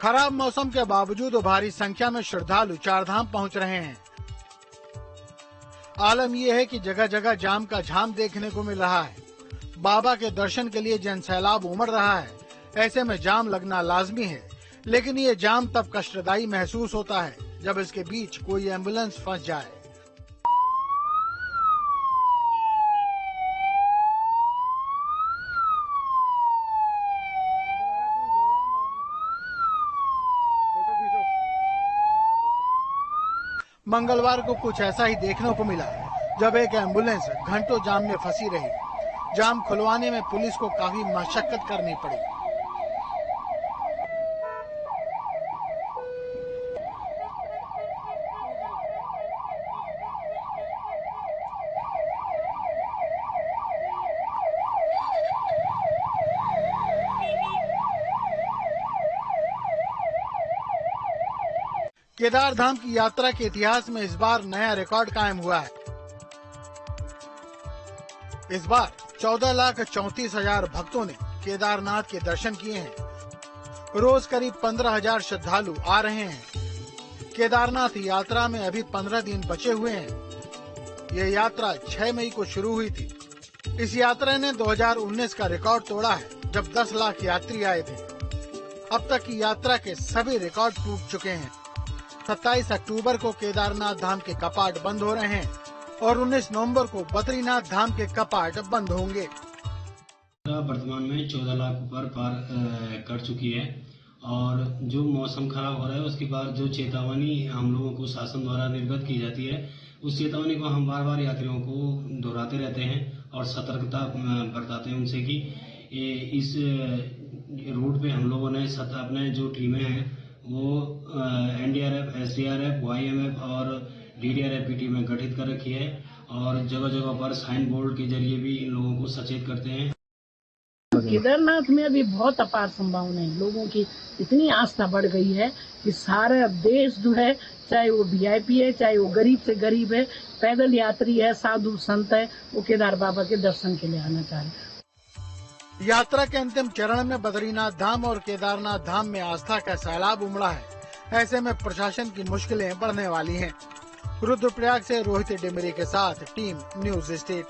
खराब मौसम के बावजूद भारी संख्या में श्रद्धालु चारधाम पहुंच रहे हैं। आलम यह है कि जगह जगह जाम का झाम देखने को मिल रहा है। बाबा के दर्शन के लिए जन सैलाब उमड़ रहा है। ऐसे में जाम लगना लाजमी है, लेकिन ये जाम तब कष्टदायी महसूस होता है जब इसके बीच कोई एम्बुलेंस फंस जाए। मंगलवार को कुछ ऐसा ही देखने को मिला, जब एक एम्बुलेंस घंटों जाम में फंसी रही। जाम खुलवाने में पुलिस को काफी मशक्कत करनी पड़ी। केदार धाम की यात्रा के इतिहास में इस बार नया रिकॉर्ड कायम हुआ है। इस बार 14,34,000 भक्तों ने केदारनाथ के दर्शन किए हैं। रोज करीब 15,000 श्रद्धालु आ रहे हैं। केदारनाथ यात्रा में अभी 15 दिन बचे हुए हैं। ये यात्रा 6 मई को शुरू हुई थी। इस यात्रा ने 2019 का रिकॉर्ड तोड़ा है, जब 10 लाख यात्री आए थे। अब तक की यात्रा के सभी रिकॉर्ड टूट चुके हैं। 27 अक्टूबर को केदारनाथ धाम के कपाट बंद हो रहे हैं और 19 नवंबर को बद्रीनाथ धाम के कपाट बंद होंगे। वर्तमान में 14 लाख ऊपर पार कर चुकी है और जो मौसम खराब हो रहा है उसके बाद जो चेतावनी हम लोगों को शासन द्वारा निर्गत की जाती है, उस चेतावनी को हम बार बार यात्रियों को दोहराते रहते हैं और सतर्कता बरताते हैं उनसे कि इस रूट पे हम लोगों ने अपने जो टीमें हैं वो एनडीआरएफ, एसडीआरएफ, वाईएमएफ और डीडीआरएफ की टीमें गठित कर रखी है और जगह जगह पर साइन बोर्ड के जरिए भी इन लोगों को सचेत करते हैं। केदारनाथ में अभी बहुत अपार संभावना है। लोगों की इतनी आस्था बढ़ गई है कि सारा देश जो है, चाहे वो वीआईपी है, चाहे वो गरीब से गरीब है, पैदल यात्री है, साधु संत है, वो केदार बाबा के दर्शन के लिए आना चाह रहे हैं। यात्रा के अंतिम चरण में बद्रीनाथ धाम और केदारनाथ धाम में आस्था का सैलाब उमड़ा है। ऐसे में प्रशासन की मुश्किलें बढ़ने वाली हैं। रुद्रप्रयाग से रोहित डिमरी के साथ टीम न्यूज स्टेट।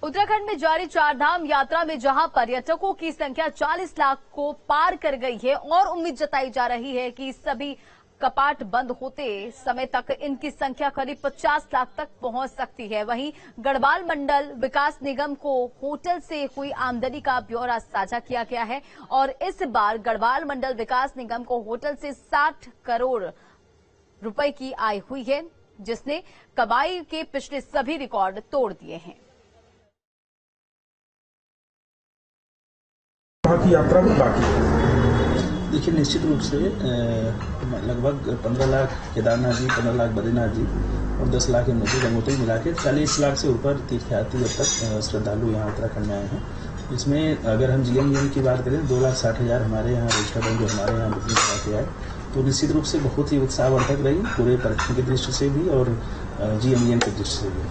उत्तराखंड में जारी चारधाम यात्रा में जहां पर्यटकों की संख्या 40 लाख को पार कर गई है और उम्मीद जताई जा रही है कि सभी कपाट बंद होते समय तक इनकी संख्या करीब 50 लाख तक पहुंच सकती है। वहीं गढ़वाल मंडल विकास निगम को होटल से हुई आमदनी का ब्यौरा साझा किया गया है और इस बार गढ़वाल मंडल विकास निगम को होटल से 60 करोड़ रुपए की आय हुई है, जिसने कमाई के पिछले सभी रिकॉर्ड तोड़ दिए हैं। यात्रा में बाकी देखिए, निश्चित रूप से लगभग 15 लाख केदारनाथ जी, 15 लाख बद्रीनाथ जी और 10 लाख यमुनोत्री गंगोत्री मिला के 40 लाख से ऊपर तीर्थयात्री अब तक श्रद्धालु यहाँ उत्तराखंड में आए हैं। इसमें अगर हम जीएमईएन की बात करें, 2,60,000 हमारे यहाँ रजिस्टर्ड हैं जो हमारे यहाँ बुकिंग करा के आए, तो निश्चित रूप से बहुत ही उत्साहवर्धक रही, पूरे पर्यटन की दृष्टि से भी और जीएमईएन की दृष्टि से भी।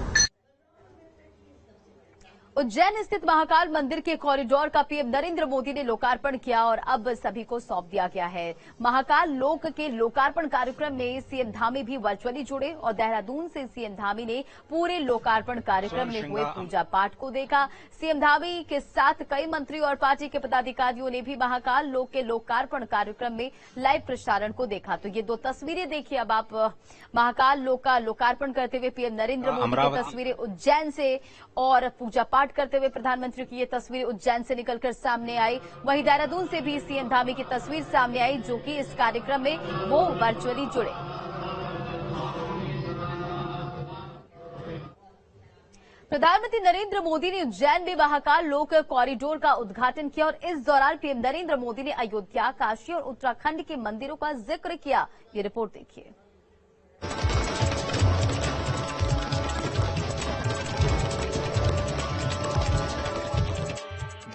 उज्जैन स्थित महाकाल मंदिर के कॉरिडोर का पीएम नरेंद्र मोदी ने लोकार्पण किया और अब सभी को सौंप दिया गया है। महाकाल लोक के लोकार्पण कार्यक्रम में सीएम धामी भी वर्चुअली जुड़े और देहरादून से सीएम धामी ने पूरे लोकार्पण कार्यक्रम में हुए पूजा पाठ को देखा। सीएम धामी के साथ कई मंत्री और पार्टी के पदाधिकारियों ने भी महाकाल लोक के लोकार्पण कार्यक्रम में लाइव प्रसारण को देखा। तो ये 2 तस्वीरें देखिए अब आप, महाकाल लोक का लोकार्पण करते हुए पीएम नरेंद्र मोदी की तस्वीरें उज्जैन से और पूजा पाठ करते हुए प्रधानमंत्री की ये तस्वीर उज्जैन से निकलकर सामने आई। वहीं देहरादून से भी सीएम धामी की तस्वीर सामने आई, जो कि इस कार्यक्रम में वो वर्चुअली जुड़े। प्रधानमंत्री नरेंद्र मोदी ने उज्जैन में महाकाल लोक कॉरिडोर का उद्घाटन किया और इस दौरान पीएम नरेंद्र मोदी ने अयोध्या, काशी और उत्तराखंड के मंदिरों का जिक्र किया। ये रिपोर्ट देखिए।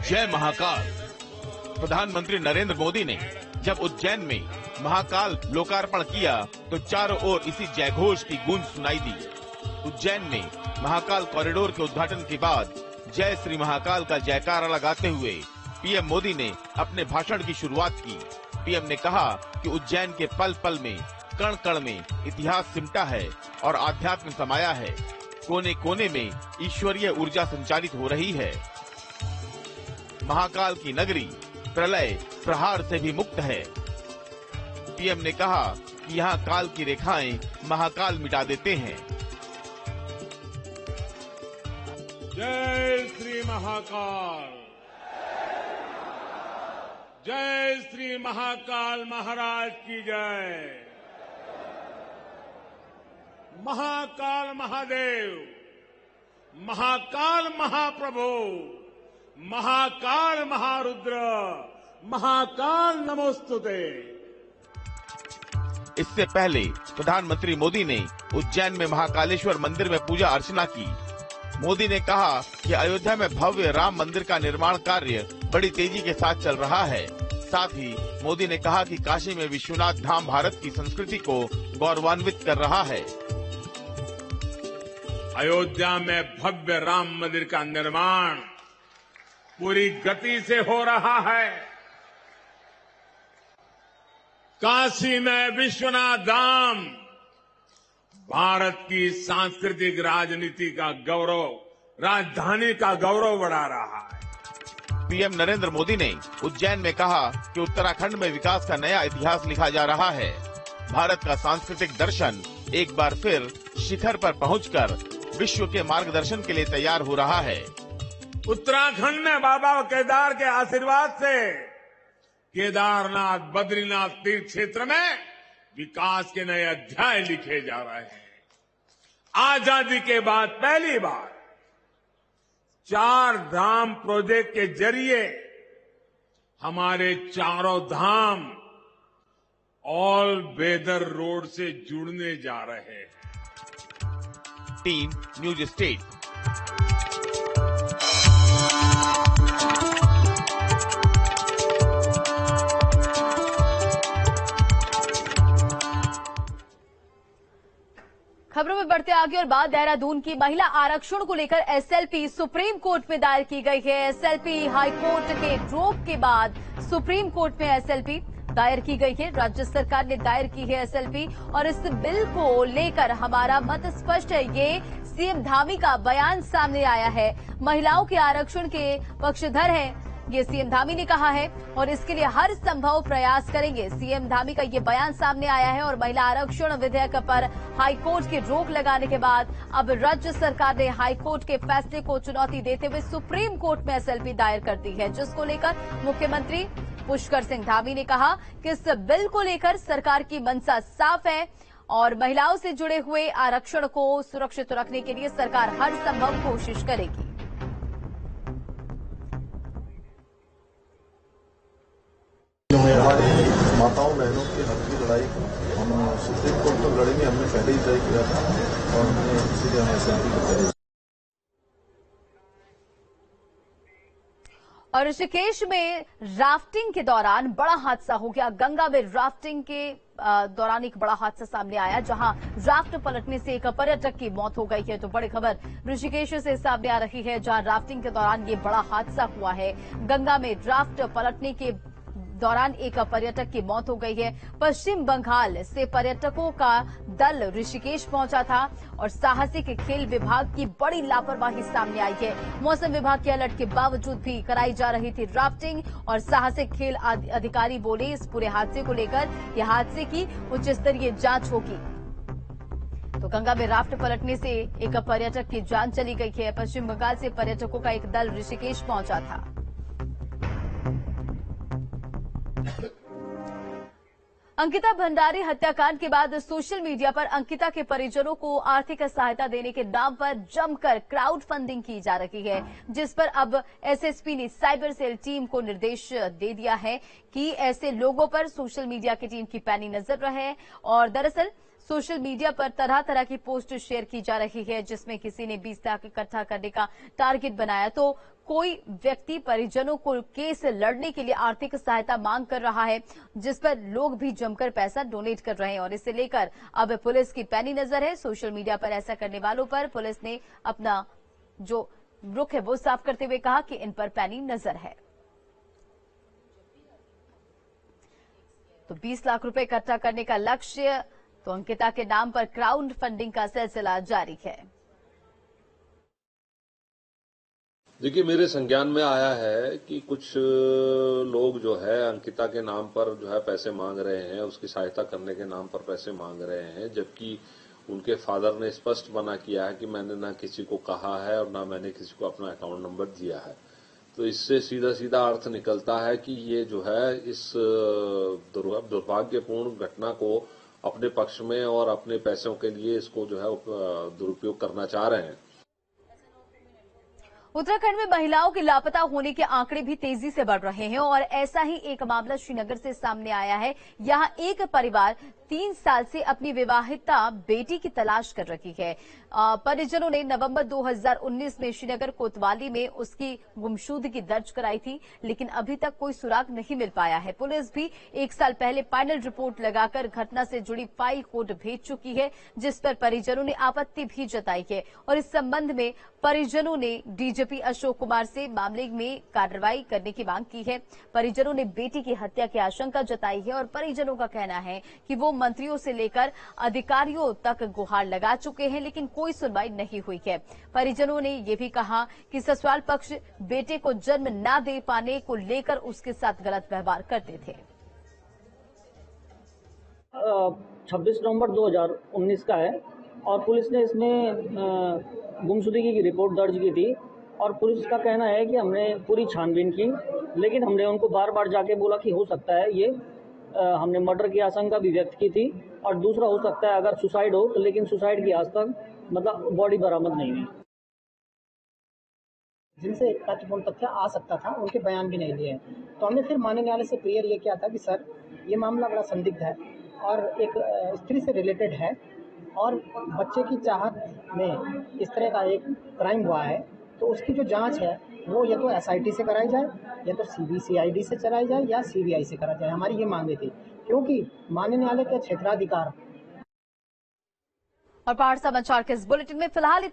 जय महाकाल। प्रधानमंत्री नरेंद्र मोदी ने जब उज्जैन में महाकाल लोकार्पण किया तो चारों ओर इसी जयघोष की गूंज सुनाई दी। उज्जैन में महाकाल कॉरिडोर के उद्घाटन के बाद जय श्री महाकाल का जयकारा लगाते हुए पीएम मोदी ने अपने भाषण की शुरुआत की। पीएम ने कहा कि उज्जैन के पल पल में, कण कण में इतिहास सिमटा है और आध्यात्म समाया है। कोने कोने में ईश्वरीय ऊर्जा संचालित हो रही है। महाकाल की नगरी प्रलय प्रहार से भी मुक्त है। पीएम ने कहा कि यहाँ काल की रेखाएं महाकाल मिटा देते हैं। जय श्री महाकाल, जय श्री महाकाल महाराज की जय। महाकाल महादेव, महाकाल महाप्रभु, महाकाल महारुद्र, महाकाल नमोस्तुते। इससे पहले प्रधानमंत्री मोदी ने उज्जैन में महाकालेश्वर मंदिर में पूजा अर्चना की। मोदी ने कहा कि अयोध्या में भव्य राम मंदिर का निर्माण कार्य बड़ी तेजी के साथ चल रहा है। साथ ही मोदी ने कहा कि काशी में विश्वनाथ धाम भारत की संस्कृति को गौरवान्वित कर रहा है। अयोध्या में भव्य राम मंदिर का निर्माण पूरी गति से हो रहा है। काशी में विश्वनाथ धाम भारत की सांस्कृतिक राजनीति का गौरव, राजधानी का गौरव बढ़ा रहा है। पीएम नरेंद्र मोदी ने उज्जैन में कहा कि उत्तराखंड में विकास का नया इतिहास लिखा जा रहा है। भारत का सांस्कृतिक दर्शन एक बार फिर शिखर पर पहुंचकर विश्व के मार्गदर्शन के लिए तैयार हो रहा है। उत्तराखंड में बाबा केदार के आशीर्वाद से केदारनाथ बद्रीनाथ तीर्थ क्षेत्र में विकास के नए अध्याय लिखे जा रहे हैं। आजादी के बाद पहली बार 4 धाम प्रोजेक्ट के जरिए हमारे चारों धाम ऑल वेदर रोड से जुड़ने जा रहे हैं। Team news state. खबरों में बढ़ते आगे और बात देहरादून की महिला आरक्षण को लेकर एसएलपी सुप्रीम कोर्ट में दायर की गई है। एसएलपी हाईकोर्ट के रोक के बाद सुप्रीम कोर्ट में एसएलपी दायर की गई है। राज्य सरकार ने दायर की है एसएलपी और इस बिल को लेकर हमारा मत स्पष्ट है। ये सीएम धामी का बयान सामने आया है। महिलाओं के आरक्षण के पक्षधर हैं, ये सीएम धामी ने कहा है और इसके लिए हर संभव प्रयास करेंगे। सीएम धामी का ये बयान सामने आया है और महिला आरक्षण विधेयक पर हाईकोर्ट की रोक लगाने के बाद अब राज्य सरकार ने हाईकोर्ट के फैसले को चुनौती देते हुए सुप्रीम कोर्ट में एसएलपी दायर कर दी है, जिसको लेकर मुख्यमंत्री पुष्कर सिंह धामी ने कहा कि इस बिल को लेकर सरकार की मंशा साफ है और महिलाओं से जुड़े हुए आरक्षण को सुरक्षित रखने के लिए सरकार हर संभव कोशिश करेगी। हमारी माताओं बहनों के हक की लड़ाई हम सुप्रीम कोर्ट तक लड़ेंगे। हमने पहले ही तय किया था और हमने इसीलिए हम एसएलपी को करेंगे। और ऋषिकेश में राफ्टिंग के दौरान बड़ा हादसा हो गया। गंगा में राफ्टिंग के दौरान एक बड़ा हादसा सामने आया, जहां राफ्ट पलटने से एक पर्यटक की मौत हो गई है। तो बड़ी खबर ऋषिकेश से सामने आ रही है, जहां राफ्टिंग के दौरान ये बड़ा हादसा हुआ है। गंगा में राफ्ट पलटने के दौरान एक पर्यटक की मौत हो गई है। पश्चिम बंगाल से पर्यटकों का दल ऋषिकेश पहुंचा था और साहसिक खेल विभाग की बड़ी लापरवाही सामने आई है। मौसम विभाग के अलर्ट के बावजूद भी कराई जा रही थी राफ्टिंग और साहसिक खेल अधिकारी बोले इस पूरे हादसे को लेकर यह हादसे की उच्च स्तरीय जांच होगी। तो गंगा में राफ्ट पलटने से एक पर्यटक की जान चली गई है। पश्चिम बंगाल से पर्यटकों का एक दल ऋषिकेश पहुंचा था। अंकिता भंडारी हत्याकांड के बाद सोशल मीडिया पर अंकिता के परिजनों को आर्थिक सहायता देने के नाम पर जमकर क्राउड फंडिंग की जा रही है, जिस पर अब एसएसपी ने साइबर सेल टीम को निर्देश दे दिया है कि ऐसे लोगों पर सोशल मीडिया की टीम की पैनी नजर रहे। और दरअसल सोशल मीडिया पर तरह तरह की पोस्ट शेयर की जा रही है, जिसमें किसी ने 20 लाख इकट्ठा करने का टारगेट बनाया तो कोई व्यक्ति परिजनों को केस लड़ने के लिए आर्थिक सहायता मांग कर रहा है, जिस पर लोग भी जमकर पैसा डोनेट कर रहे हैं। और इसे लेकर अब पुलिस की पैनी नजर है। सोशल मीडिया पर ऐसा करने वालों पर पुलिस ने अपना जो रुख है वो साफ करते हुए कहा कि इन पर पैनी नजर है। तो 20 लाख रुपए इकट्ठा करने का लक्ष्य, तो अंकिता के नाम पर क्राउड फंडिंग का सिलसिला जारी है। देखिए, मेरे संज्ञान में आया है कि कुछ लोग जो है अंकिता के नाम पर जो है पैसे मांग रहे हैं, उसकी सहायता करने के नाम पर पैसे मांग रहे हैं, जबकि उनके फादर ने स्पष्ट मना किया है कि मैंने ना किसी को कहा है और ना मैंने किसी को अपना अकाउंट नंबर दिया है। तो इससे सीधा सीधा अर्थ निकलता है कि ये जो है इस दुर्भाग्यपूर्ण घटना को अपने पक्ष में और अपने पैसों के लिए इसको जो है दुरुपयोग करना चाह रहे हैं। उत्तराखंड में महिलाओं के लापता होने के आंकड़े भी तेजी से बढ़ रहे हैं और ऐसा ही एक मामला श्रीनगर से सामने आया है। यहां एक परिवार 3 साल से अपनी विवाहिता बेटी की तलाश कर रही है। परिजनों ने नवंबर 2019 में श्रीनगर कोतवाली में उसकी गुमशुदगी दर्ज कराई थी, लेकिन अभी तक कोई सुराग नहीं मिल पाया है। पुलिस भी 1 साल पहले फाइनल रिपोर्ट लगाकर घटना से जुड़ी फाइल कोर्ट भेज चुकी है, जिस पर परिजनों ने आपत्ति भी जताई है और इस संबंध में परिजनों ने डीजीपी अशोक कुमार से मामले में कार्रवाई करने की मांग की है। परिजनों ने बेटी की हत्या की आशंका जताई है और परिजनों का कहना है कि वो मंत्रियों से लेकर अधिकारियों तक गुहार लगा चुके हैं, लेकिन कोई सुनवाई नहीं हुई है। परिजनों ने ये भी कहा कि ससुराल पक्ष बेटे को जन्म न दे पाने को लेकर उसके साथ गलत व्यवहार करते थे। 26 नवंबर 2019 का है और पुलिस ने इसमें गुमशुदगी की रिपोर्ट दर्ज की थी और पुलिस का कहना है कि हमने पूरी छानबीन की, लेकिन हमने उनको बार बार जाके बोला कि हो सकता है ये हमने मर्डर की आशंका भी व्यक्त की थी और दूसरा हो सकता है अगर सुसाइड हो तो, लेकिन सुसाइड की आज तक मतलब बॉडी बरामद नहीं हुई। जिनसे तथ्यपूर्ण तथ्य आ सकता था उनके बयान भी नहीं दिए, तो हमने फिर माननीय न्यायालय से प्रेयर ये किया था कि सर ये मामला बड़ा संदिग्ध है और एक स्त्री से रिलेटेड है और बच्चे की चाहत में इस तरह का एक क्राइम हुआ है, तो उसकी जो जांच है वो या तो एसआईटी से कराई जाए या तो सीबीसीआईडी से चलाई जाए या सीबीआई से करा जाए। हमारी ये मांगे थी, क्योंकि माननीय न्यायालय के क्षेत्राधिकार। और पहाड़ समाचार के इस बुलेटिन में फिलहाल इतना।